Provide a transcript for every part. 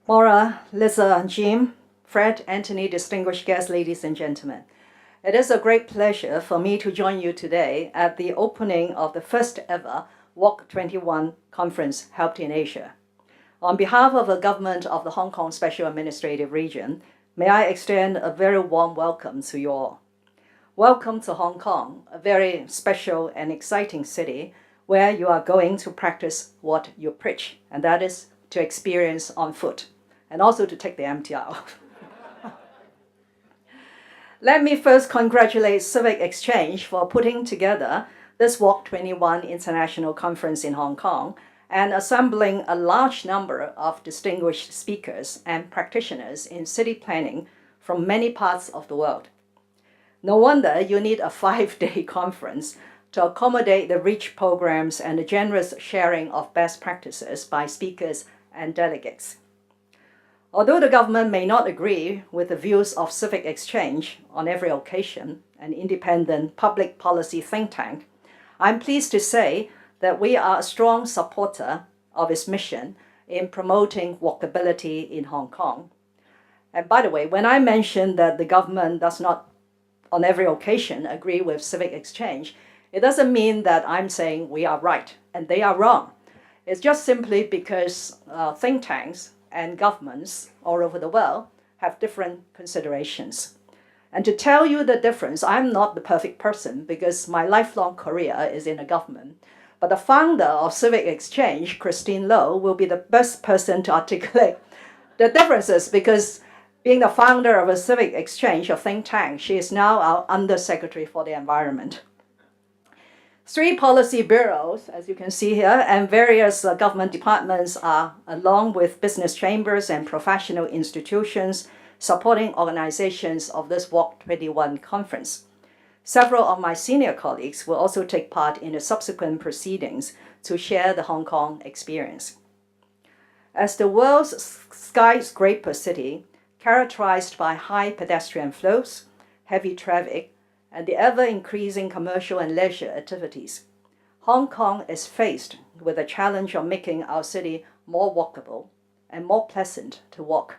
Maura, Lisa, Jim, Fred, Anthony, distinguished guests, ladies and gentlemen. It is a great pleasure for me to join you today at the opening of the first ever Walk21 conference held in Asia. On behalf of the government of the Hong Kong Special Administrative Region, may I extend a very warm welcome to you all. Welcome to Hong Kong, a very special and exciting city where you are going to practice what you preach, and that is to experience on foot, and also to take the MTR off. Let me first congratulate Civic Exchange for putting together this Walk21 International Conference in Hong Kong and assembling a large number of distinguished speakers and practitioners in city planning from many parts of the world. No wonder you need a 5-day conference to accommodate the rich programs and the generous sharing of best practices by speakers and delegates. Although the government may not agree with the views of Civic Exchange on every occasion, an independent public policy think tank, I'm pleased to say that we are a strong supporter of its mission in promoting walkability in Hong Kong. And by the way, when I mention that the government does not on every occasion agree with Civic Exchange, it doesn't mean that I'm saying we are right and they are wrong. It's just simply because think tanks and governments all over the world have different considerations. And to tell you the difference, I'm not the perfect person because my lifelong career is in the government. But the founder of Civic Exchange, Christine Low, will be the best person to articulate the differences because being the founder of a Civic Exchange, a think tank, she is now our Undersecretary for the Environment. 3 policy bureaus, as you can see here, and various government departments are, along with business chambers and professional institutions, supporting organizations of this Walk21 conference. Several of my senior colleagues will also take part in the subsequent proceedings to share the Hong Kong experience. As the world's skyscraper city, characterized by high pedestrian flows, heavy traffic, and the ever-increasing commercial and leisure activities, Hong Kong is faced with the challenge of making our city more walkable and more pleasant to walk.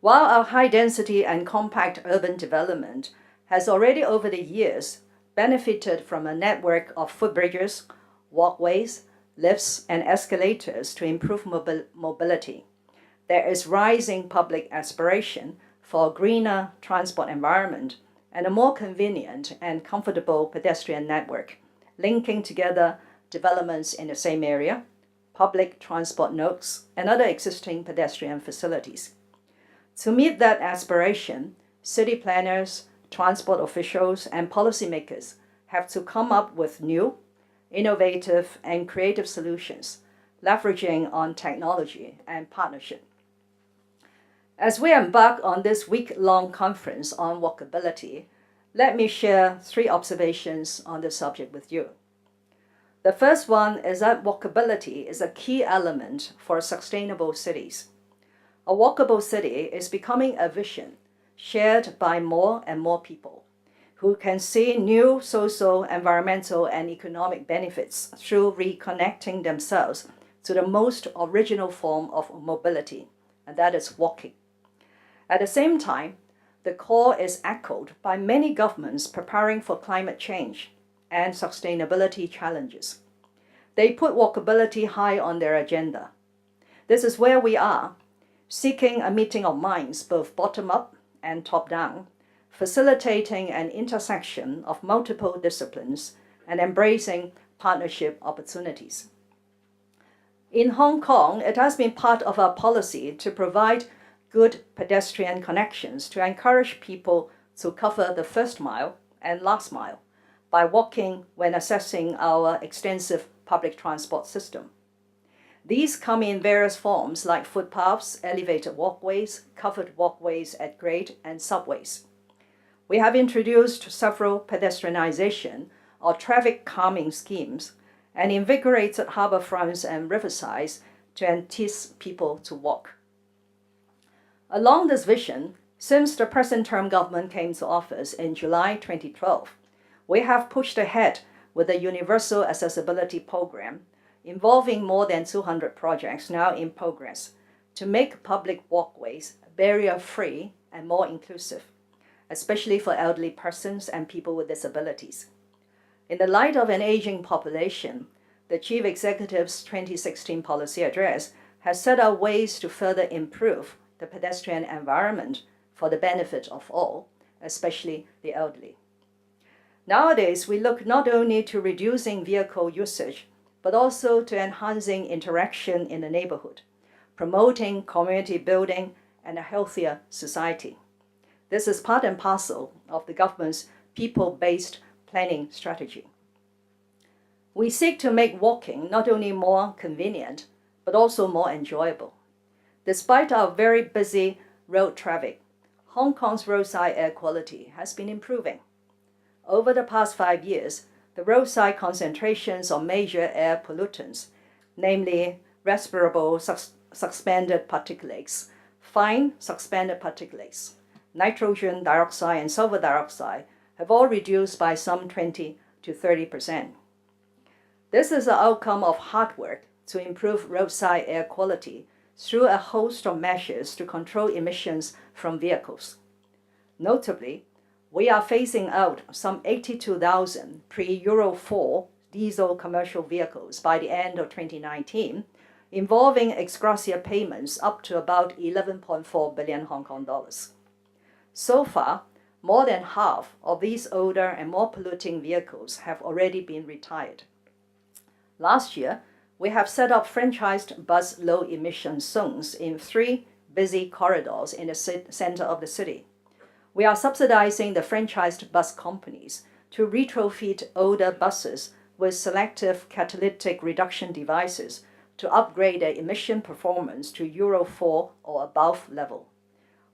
While our high-density and compact urban development has already over the years benefited from a network of footbridges, walkways, lifts, and escalators to improve mobility, there is rising public aspiration for a greener transport environment and a more convenient and comfortable pedestrian network, linking together developments in the same area, public transport nodes, and other existing pedestrian facilities. To meet that aspiration, city planners, transport officials, and policymakers have to come up with new, innovative, and creative solutions, leveraging on technology and partnership. As we embark on this week-long conference on walkability, let me share 3 observations on the subject with you. The first one is that walkability is a key element for sustainable cities. A walkable city is becoming a vision shared by more and more people who can see new social, environmental, and economic benefits through reconnecting themselves to the most original form of mobility, and that is walking. At the same time, the call is echoed by many governments preparing for climate change and sustainability challenges. They put walkability high on their agenda. This is where we are, seeking a meeting of minds, both bottom-up and top-down, facilitating an intersection of multiple disciplines and embracing partnership opportunities. In Hong Kong, it has been part of our policy to provide good pedestrian connections to encourage people to cover the first mile and last mile by walking when accessing our extensive public transport system. These come in various forms like footpaths, elevated walkways, covered walkways at grade, and subways. We have introduced several pedestrianization or traffic calming schemes and invigorated harbour fronts and riversides to entice people to walk. Along this vision, since the present term government came to office in July 2012, we have pushed ahead with the Universal Accessibility Program, involving more than 200 projects now in progress, to make public walkways barrier-free and more inclusive, especially for elderly persons and people with disabilities. In the light of an aging population, the Chief Executive's 2016 policy address has set out ways to further improve the pedestrian environment for the benefit of all, especially the elderly. Nowadays, we look not only to reducing vehicle usage, but also to enhancing interaction in the neighborhood, promoting community building and a healthier society. This is part and parcel of the government's people-based planning strategy. We seek to make walking not only more convenient, but also more enjoyable. Despite our very busy road traffic, Hong Kong's roadside air quality has been improving. Over the past 5 years, the roadside concentrations of major air pollutants, namely respirable suspended particulates, fine suspended particulates, nitrogen dioxide and sulfur dioxide, have all reduced by some 20 to 30%. This is the outcome of hard work to improve roadside air quality through a host of measures to control emissions from vehicles. Notably, we are phasing out some 82,000 pre-Euro 4 diesel commercial vehicles by the end of 2019, involving ex gratia payments up to about 11.4 billion Hong Kong dollars. So far, more than half of these older and more polluting vehicles have already been retired. Last year, we have set up franchised bus low-emission zones in 3 busy corridors in the center of the city. We are subsidizing the franchised bus companies to retrofit older buses with selective catalytic reduction devices to upgrade their emission performance to Euro 4 or above level.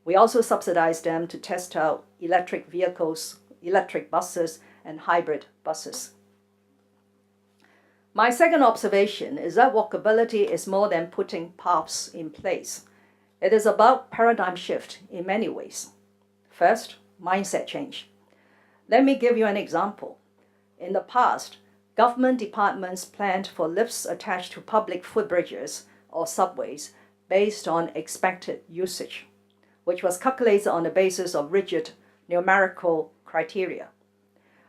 We also subsidize them to test out electric vehicles, electric buses, and hybrid buses. My second observation is that walkability is more than putting paths in place. It is about paradigm shift in many ways. First, mindset change. Let me give you an example. In the past, government departments planned for lifts attached to public footbridges or subways based on expected usage, which was calculated on the basis of rigid numerical criteria.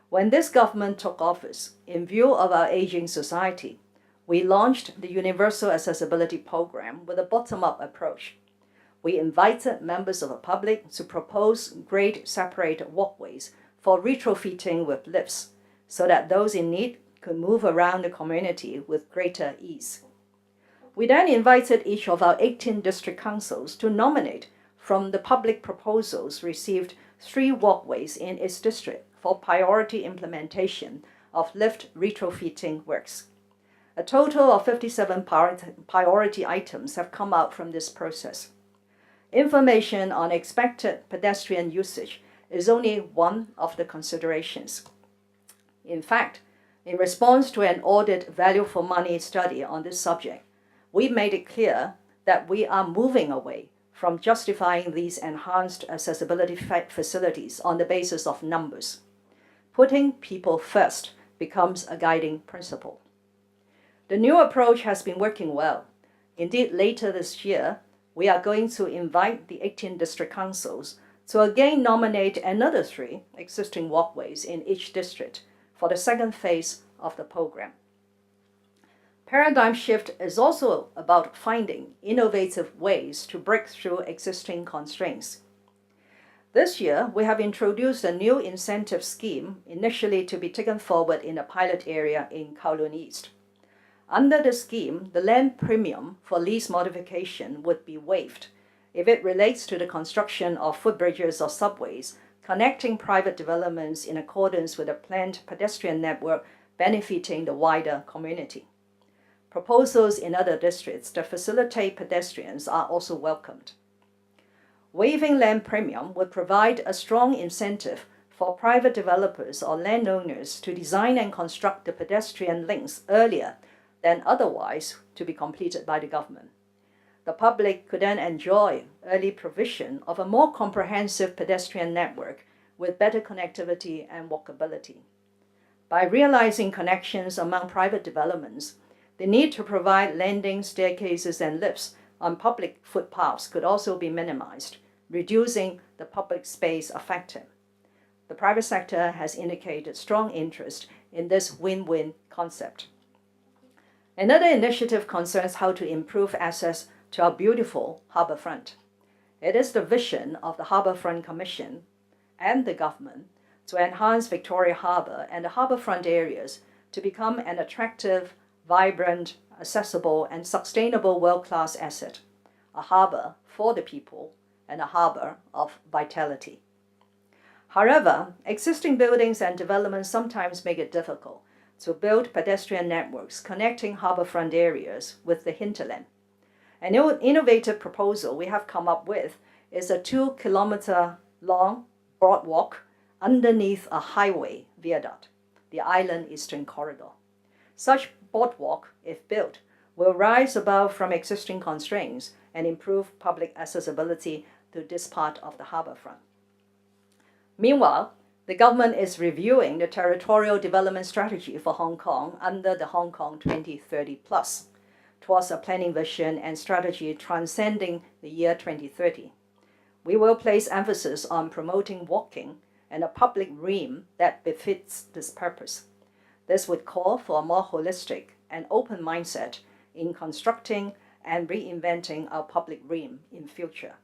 When this government took office, in view of our aging society, we launched the Universal Accessibility Program with a bottom-up approach. We invited members of the public to propose grade separated walkways for retrofitting with lifts so that those in need could move around the community with greater ease. We then invited each of our 18 district councils to nominate from the public proposals received 3 walkways in its district for priority implementation of lift retrofitting works. A total of 57 priority items have come out from this process. Information on expected pedestrian usage is only one of the considerations. In fact, in response to an audit value for money study on this subject, we made it clear that we are moving away from justifying these enhanced accessibility facilities on the basis of numbers. Putting people first becomes a guiding principle. The new approach has been working well. Indeed, later this year, we are going to invite the 18 district councils to again nominate another 3 existing walkways in each district for the second phase of the program. Paradigm shift is also about finding innovative ways to break through existing constraints. This year, we have introduced a new incentive scheme initially to be taken forward in a pilot area in Kowloon East. Under the scheme, the land premium for lease modification would be waived if it relates to the construction of footbridges or subways connecting private developments in accordance with a planned pedestrian network benefiting the wider community. Proposals in other districts that facilitate pedestrians are also welcomed. Waiving land premium would provide a strong incentive for private developers or landowners to design and construct the pedestrian links earlier than otherwise to be completed by the government. The public could then enjoy early provision of a more comprehensive pedestrian network with better connectivity and walkability. By realizing connections among private developments, the need to provide landing, staircases, and lifts on public footpaths could also be minimized, reducing the public space affected. The private sector has indicated strong interest in this win-win concept. Another initiative concerns how to improve access to our beautiful harbourfront. It is the vision of the Harbourfront Commission and the government to enhance Victoria Harbour and the harbourfront areas to become an attractive, vibrant, accessible and sustainable world-class asset, a harbour for the people and a harbour of vitality. However, existing buildings and developments sometimes make it difficult to build pedestrian networks connecting harbourfront areas with the hinterland. An innovative proposal we have come up with is a 2-kilometer long boardwalk underneath a highway viaduct, the Island Eastern Corridor. Such boardwalk, if built, will rise above from existing constraints and improve public accessibility to this part of the harbourfront. Meanwhile, the government is reviewing the territorial development strategy for Hong Kong under the Hong Kong 2030 Plus, towards a planning vision and strategy transcending the year 2030. We will place emphasis on promoting walking and a public realm that befits this purpose. This would call for a more holistic and open mindset in constructing and reinventing our public realm in future.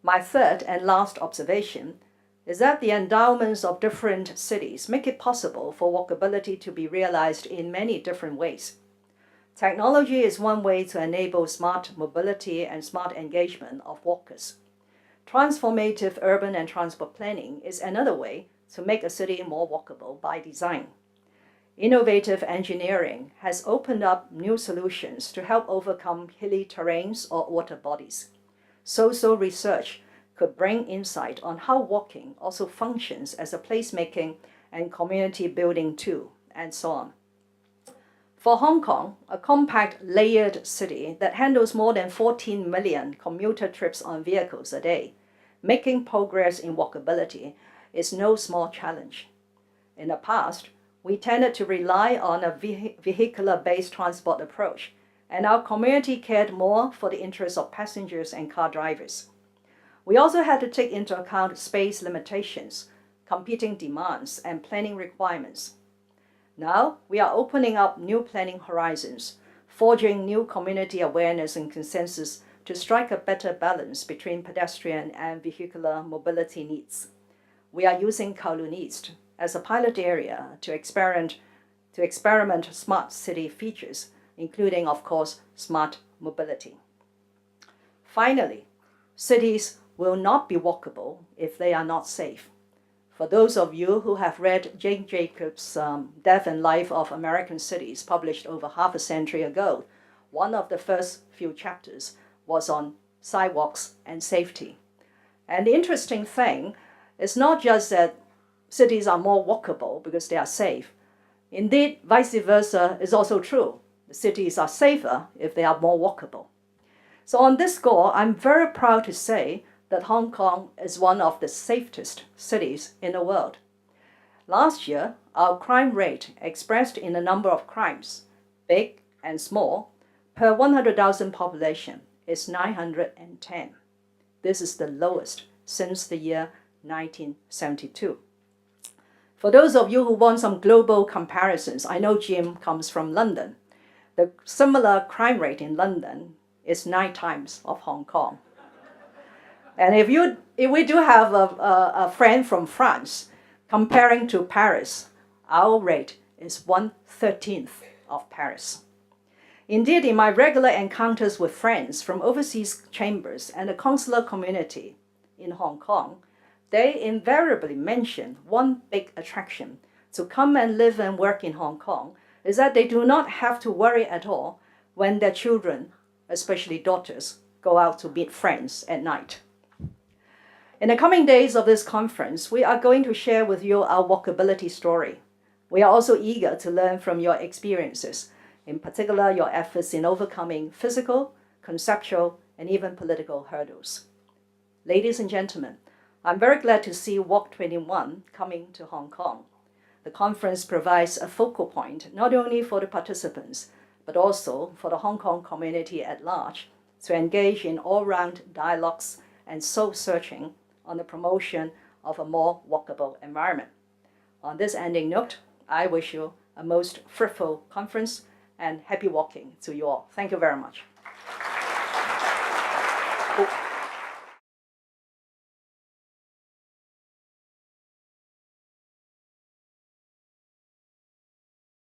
My third and last observation is that the endowments of different cities make it possible for walkability to be realized in many different ways. Technology is one way to enable smart mobility and smart engagement of walkers. Transformative urban and transport planning is another way to make a city more walkable by design. Innovative engineering has opened up new solutions to help overcome hilly terrains or water bodies. Social research could bring insight on how walking also functions as a placemaking and community building tool, and so on. For Hong Kong, a compact, layered city that handles more than 14 million commuter trips on vehicles a day, making progress in walkability is no small challenge. In the past, we tended to rely on a vehicular-based transport approach, and our community cared more for the interests of passengers and car drivers. We also had to take into account space limitations, competing demands, and planning requirements. Now, we are opening up new planning horizons, forging new community awareness and consensus to strike a better balance between pedestrian and vehicular mobility needs. We are using Kowloon East as a pilot area to experiment smart city features, including, of course, smart mobility. Finally, cities will not be walkable if they are not safe. For those of you who have read Jane Jacobs' Death and Life of American Cities, published over half a century ago, one of the first few chapters was on sidewalks and safety. And the interesting thing is not just that cities are more walkable because they are safe. Indeed, vice versa is also true. The cities are safer if they are more walkable. So on this score, I'm very proud to say that Hong Kong is one of the safest cities in the world. Last year, our crime rate expressed in the number of crimes, big and small, per 100,000 population is 910. This is the lowest since the year 1972. For those of you who want some global comparisons, I know Jim comes from London. The similar crime rate in London is 9 times of Hong Kong. And if we do have a friend from France, comparing to Paris, our rate is 1/13 of Paris. Indeed, in my regular encounters with friends from overseas chambers and the consular community in Hong Kong, they invariably mention one big attraction to come and live and work in Hong Kong is that they do not have to worry at all when their children, especially daughters, go out to meet friends at night. In the coming days of this conference, we are going to share with you our walkability story. We are also eager to learn from your experiences, in particular your efforts in overcoming physical, conceptual, and even political hurdles. Ladies and gentlemen, I'm very glad to see Walk21 coming to Hong Kong. The conference provides a focal point not only for the participants, but also for the Hong Kong community at large to engage in all-round dialogues and soul-searching on the promotion of a more walkable environment. On this ending note, I wish you a most fruitful conference and happy walking to you all. Thank you very much.